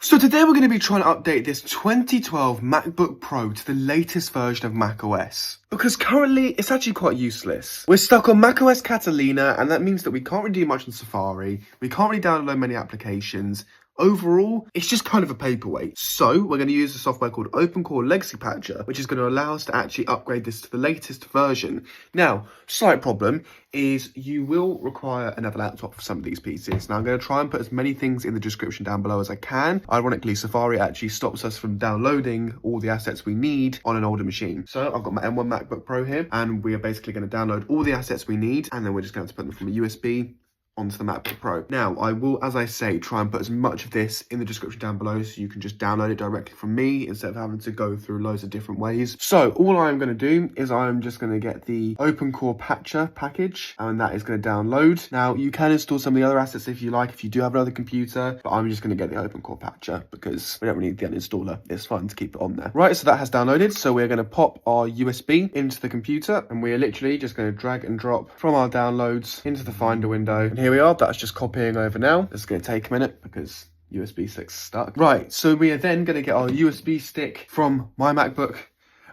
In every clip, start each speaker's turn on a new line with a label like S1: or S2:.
S1: So today we're going to be trying to update this 2012 MacBook Pro to the latest version of macOS. Because currently, it's actually quite useless. We're stuck on macOS Catalina, and that means that we can't really do much in Safari. We can't really download many applications. Overall, it's just kind of a paperweight. So we're going to use a software called Opencore Legacy Patcher, which is going to allow us to actually upgrade this to the latest version. Now, slight problem is you will require another laptop for some of these PCs. Now I'm going to try and put as many things in the description down below as I can. Ironically, Safari actually stops us from downloading all the assets we need on an older machine. So I've got my M1 MacBook Pro here, and we are basically going to download all the assets we need, and then we're just going to put them from a USB onto the MacBook Pro. Now, I will, as I say, try and put as much of this in the description down below so you can just download it directly from me instead of having to go through loads of different ways. So all I'm going to do is I'm just going to get the Opencore Patcher package, and that is going to download. Now, you can install some of the other assets if you like, if you do have another computer, but I'm just going to get the Opencore Patcher because we don't really need the uninstaller. It's fun to keep it on there. Right, so that has downloaded. So we're going to pop our USB into the computer, and we're literally just going to drag and drop from our downloads into the Finder window. And here we are, that's just copying over now. It's going to take a minute because USB stick's stuck. Right, so we are then going to get our USB stick from my MacBook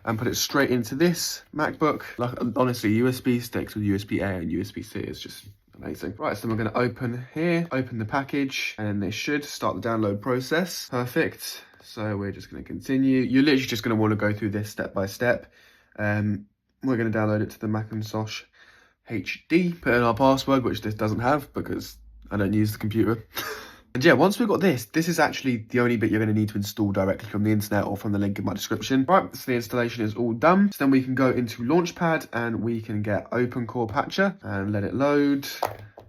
S1: and put it straight into this MacBook. Like, honestly, USB sticks with USB-A and USB-C is just amazing. Right, so we're going to open here, open the package, and they should start the download process. Perfect. So we're just going to continue. You're literally just going to want to go through this step by step. We're going to download it to the Macintosh HD, put in our password, which this doesn't have because I don't use the computer. And yeah, once we've got this is actually the only bit you're going to need to install directly from the internet or from the link in my description. Right, so the installation is all done. So then we can go into Launchpad and we can get Opencore Patcher and let it load.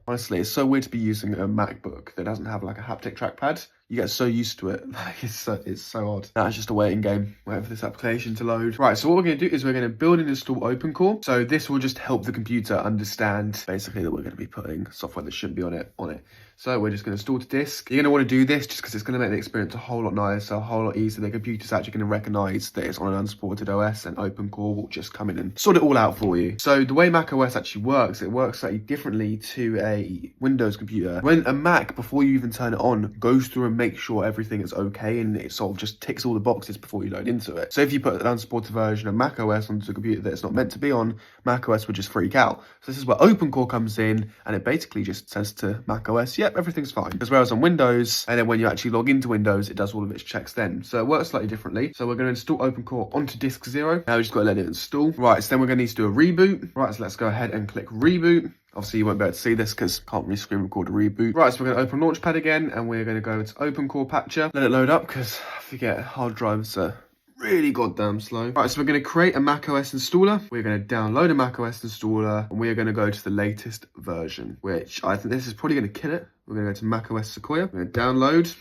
S1: Honestly, it's so weird to be using a MacBook that doesn't have like a haptic trackpad. You get so used to it, like it's so odd. Now it's just a waiting game, waiting for this application to load. Right, so what we're going to do is we're going to build and install Opencore. So this will just help the computer understand basically that we're going to be putting software that shouldn't be on it. So we're just going to install to disk. You're going to want to do this just because it's going to make the experience a whole lot nicer, a whole lot easier. The computer's actually going to recognize that it's on an unsupported OS, and Opencore will just come in and sort it all out for you. So the way macOS actually works, it works slightly differently to a Windows computer. When a Mac, before you even turn it on, goes through and makes sure everything is okay, and it sort of just ticks all the boxes before you load into it. So if you put an unsupported version of macOS onto a computer that it's not meant to be on, macOS would just freak out. So this is where Opencore comes in, and it basically just says to macOS, yep, everything's fine. Because whereas on Windows, and then when you actually log into Windows, it does all of its checks then. So it works slightly differently. So we're going to install Opencore onto disk 0. Now we just got to let it install. Right, so then we're going to need to do a reboot. Right, so let's go ahead and click reboot. Obviously, you won't be able to see this because can't really screen record a reboot. Right, so we're going to open Launchpad again, and we're going to go to Opencore Patcher. Let it load up because I forget hard drives are really goddamn slow. Right, so we're going to create a macOS installer. We're going to download a macOS installer, and we're going to go to the latest version, which I think this is probably going to kill it. We're going to go to macOS Sequoia. We're going to download,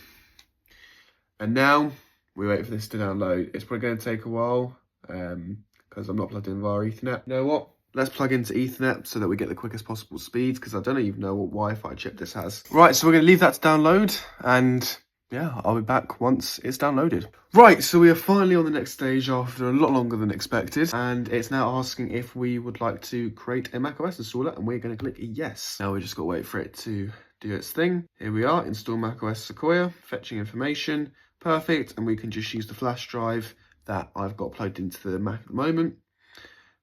S1: and now we wait for this to download. It's probably going to take a while because I'm not plugged in via Ethernet. You know what? Let's plug into Ethernet so that we get the quickest possible speeds, because I don't even know what Wi-Fi chip this has. Right, so we're going to leave that to download, and yeah, I'll be back once it's downloaded. Right, so we are finally on the next stage after a lot longer than expected, and it's now asking if we would like to create a macOS installer, and we're going to click yes. Now we just got to wait for it to do its thing. Here we are, install macOS Sequoia, fetching information, perfect, and we can just use the flash drive that I've got plugged into the Mac at the moment.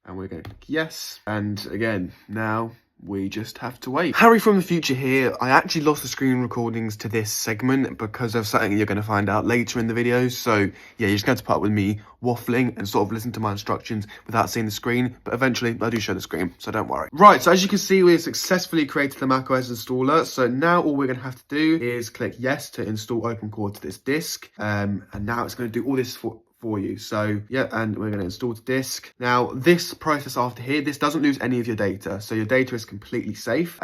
S1: And we're going to click yes. And again, now we just have to wait. Harry from the future here. I actually lost the screen recordings to this segment because of something you're going to find out later in the video. So yeah, you're just going to put up with me waffling and sort of listen to my instructions without seeing the screen. But eventually I do show the screen, so don't worry. Right, so as you can see, we've successfully created the macOS installer. So now all we're going to have to do is click yes to install Opencore to this disk. And now it's going to do all this for you. So yeah, and we're going to install to disk. Now this process after here, this doesn't lose any of your data, so your data is completely safe.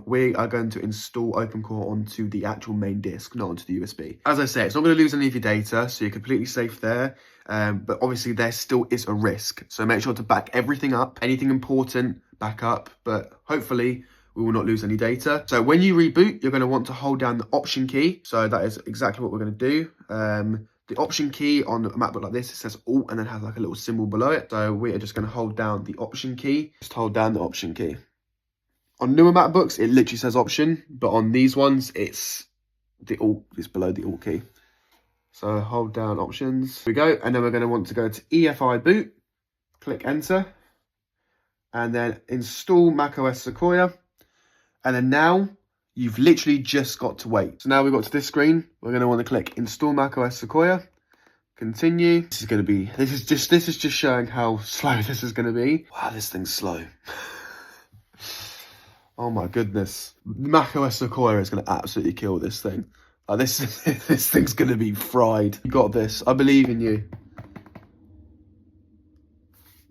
S1: We are going to install Opencore onto the actual main disk, not onto the USB. As I say, it's not going to lose any of your data, so you're completely safe there. But obviously there still is a risk, so make sure to back everything up. Anything important, back up, but hopefully we will not lose any data. So when you reboot, you're going to want to hold down the Option key. So that is exactly what we're going to do. The Option key on a MacBook like this, it says Alt and then has like a little symbol below it. So we are just going to hold down the Option key. Just hold down the Option key. On newer MacBooks, it literally says Option, but on these ones, it's the Alt. It's below the Alt key. So hold down options. Here we go. And then we're going to want to go to EFI boot. Click enter. And then install macOS Sequoia. And then now you've literally just got to wait. So now we've got to this screen. We're going to want to click install macOS Sequoia. Continue. This is just showing how slow this is going to be. Wow, this thing's slow. Oh my goodness. macOS Sequoia is going to absolutely kill this thing. This thing's going to be fried. You got this. I believe in you.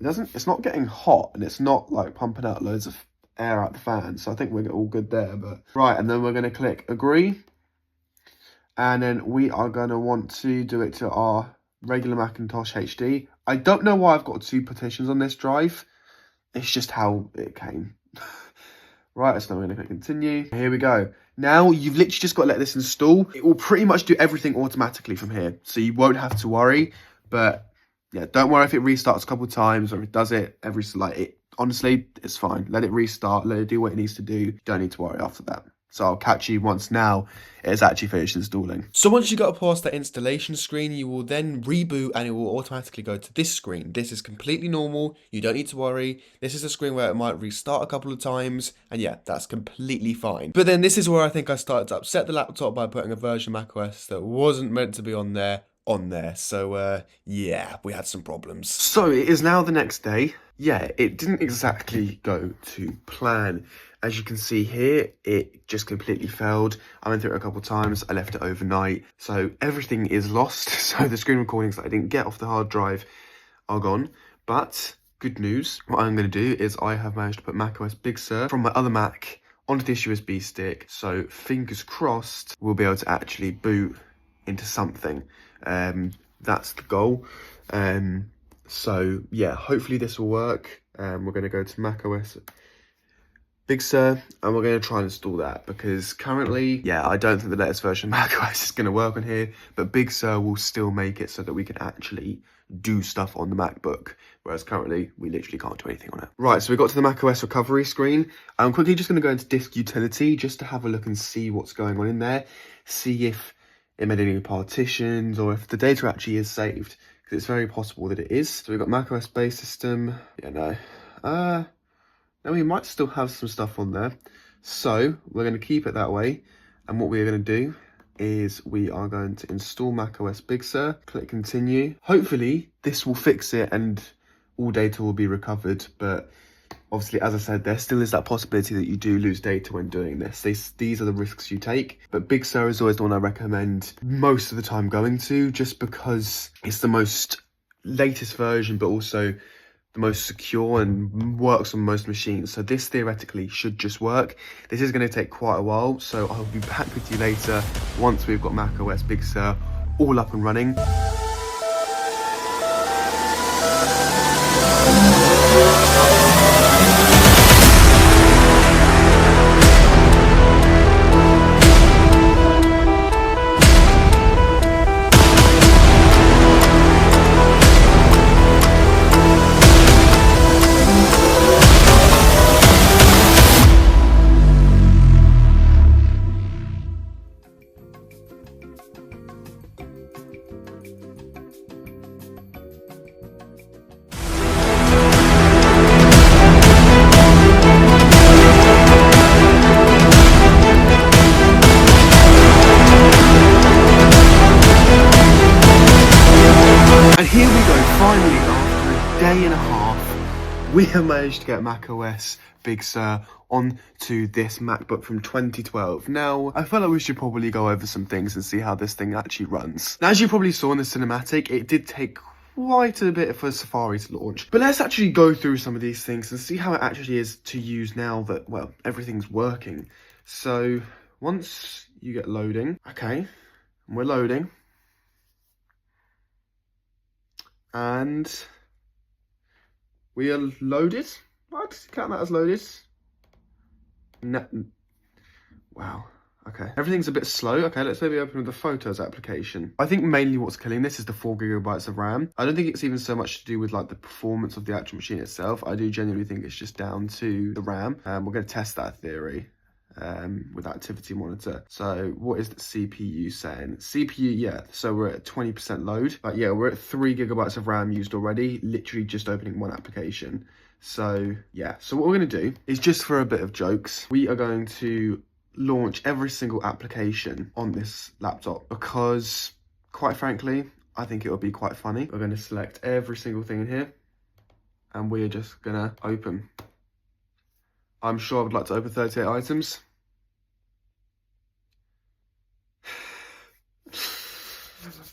S1: It's not getting hot, and it's not like pumping out loads of air out the fan. So I think we're all good there. But right, and then we're going to click agree. And then we are going to want to do it to our regular Macintosh HD. I don't know why I've got 2 partitions on this drive. It's just how it came. Right, so now we're going to click continue. Here we go. Now you've literally just got to let this install. It will pretty much do everything automatically from here. So you won't have to worry. But yeah, don't worry if it restarts a couple of times or if it does it every, honestly, it's fine. Let it restart, let it do what it needs to do. You don't need to worry after that. So I'll catch you once now it's actually finished installing. So once you got past that installation screen, you will then reboot and it will automatically go to this screen. This is completely normal. You don't need to worry. This is a screen where it might restart a couple of times. And yeah, that's completely fine. But then this is where I think I started to upset the laptop by putting a version of macOS that wasn't meant to be on there. So yeah, we had some problems. So it is now the next day. Yeah, it didn't exactly go to plan. As you can see here, it just completely failed. I went through it a couple of times. I left it overnight. So everything is lost. So the screen recordings that I didn't get off the hard drive are gone. But good news, what I'm going to do is I have managed to put macOS Big Sur from my other Mac onto this USB stick. So fingers crossed, we'll be able to actually boot into something. That's the goal. So yeah, hopefully this will work. We're going to go to macOS Big Sur, and we're going to try and install that because currently, yeah, I don't think the latest version of macOS is going to work on here, but Big Sur will still make it so that we can actually do stuff on the MacBook, whereas currently we literally can't do anything on it. Right, so we got to the macOS recovery screen. I'm quickly just going to go into disk utility just to have a look and see what's going on in there, see if it made any partitions or if the data actually is saved, because it's very possible that it is. So we've got macOS base system. Yeah, no. Now we might still have some stuff on there. So we're going to keep it that way. And what we're going to do is we are going to install macOS Big Sur, click continue. Hopefully this will fix it and all data will be recovered. But obviously, as I said, there still is that possibility that you do lose data when doing this. These are the risks you take. But Big Sur is always the one I recommend most of the time going to, just because it's the most latest version, but also the most secure and works on most machines. So this theoretically should just work. This is going to take quite a while, so I'll be back with you later once we've got macOS Big Sur all up and running. Here we go, finally, after a day and a half, we have managed to get macOS Big Sur onto this MacBook from 2012. Now, I feel like we should probably go over some things and see how this thing actually runs. Now, as you probably saw in the cinematic, it did take quite a bit for Safari to launch. But let's actually go through some of these things and see how it actually is to use now that, well, everything's working. So, once you get loading, okay, we're loading. And we are loaded. What? Count that as loaded. No. Wow. Okay. Everything's a bit slow. Okay, let's maybe open the Photos application. I think mainly what's killing this is the 4 GB of RAM. I don't think it's even so much to do with like the performance of the actual machine itself. I do genuinely think it's just down to the RAM. We're going to test that theory. with activity monitor. So what is the CPU saying? CPU, yeah, so we're at 20% load, but yeah, we're at 3 gigabytes of RAM used already, literally just opening one application. So yeah, so what we're going to do is, just for a bit of jokes, we are going to launch every single application on this laptop because, quite frankly, I think it would be quite funny. We're going to select every single thing in here and we're just going to open. I'm sure I would like to open 38 items.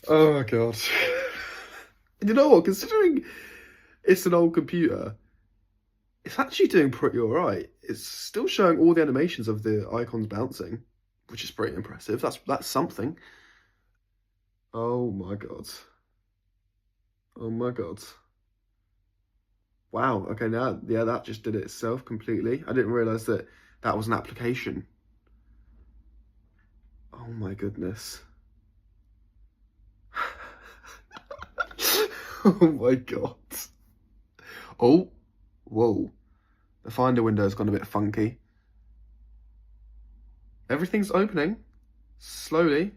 S1: Oh my god. You know what, considering it's an old computer, it's actually doing pretty alright. It's still showing all the animations of the icons bouncing, which is pretty impressive. That's something. Oh my god. Oh my god. Wow, okay, now, yeah, that just did it itself completely. I didn't realise that that was an application. Oh my goodness. Oh my god. Oh, whoa. The Finder window's gone a bit funky. Everything's opening slowly.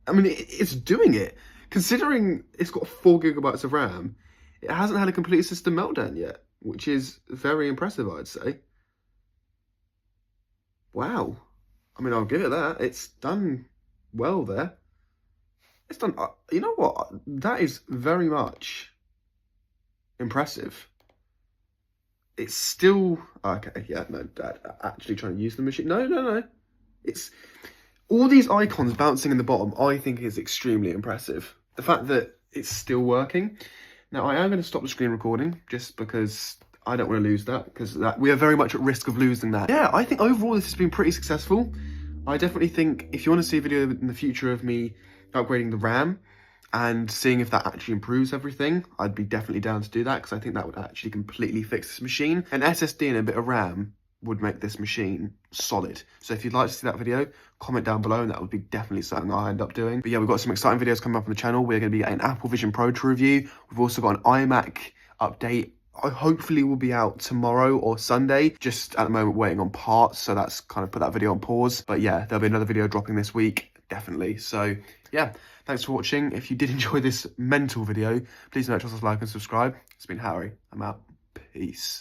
S1: I mean, it's doing it. Considering it's got 4 gigabytes of RAM, it hasn't had a complete system meltdown yet, which is very impressive, I'd say. Wow. I mean, I'll give it that. It's done well there. It's done, you know what? That is very much impressive. It's still, okay, yeah, no, Dad, actually trying to use the machine. No. It's, all these icons bouncing in the bottom, I think is extremely impressive. The fact that it's still working. Now, I am going to stop the screen recording just because I don't want to lose that, because we are very much at risk of losing that. Yeah, I think overall this has been pretty successful. I definitely think if you want to see a video in the future of me upgrading the RAM and seeing if that actually improves everything, I'd be definitely down to do that, because I think that would actually completely fix this machine. An SSD and a bit of RAM would make this machine solid. So if you'd like to see that video, comment down below, and that would be definitely something I'll end up doing. But yeah, we've got some exciting videos coming up on the channel. We're going to be getting an Apple Vision Pro to review. We've also got an iMac update. I hopefully will be out tomorrow or Sunday. Just at the moment waiting on parts, so that's kind of put that video on pause. But yeah, there'll be another video dropping this week, definitely. So yeah, thanks for watching. If you did enjoy this mental video, please make sure to like and subscribe. It's been Harry. I'm out. Peace.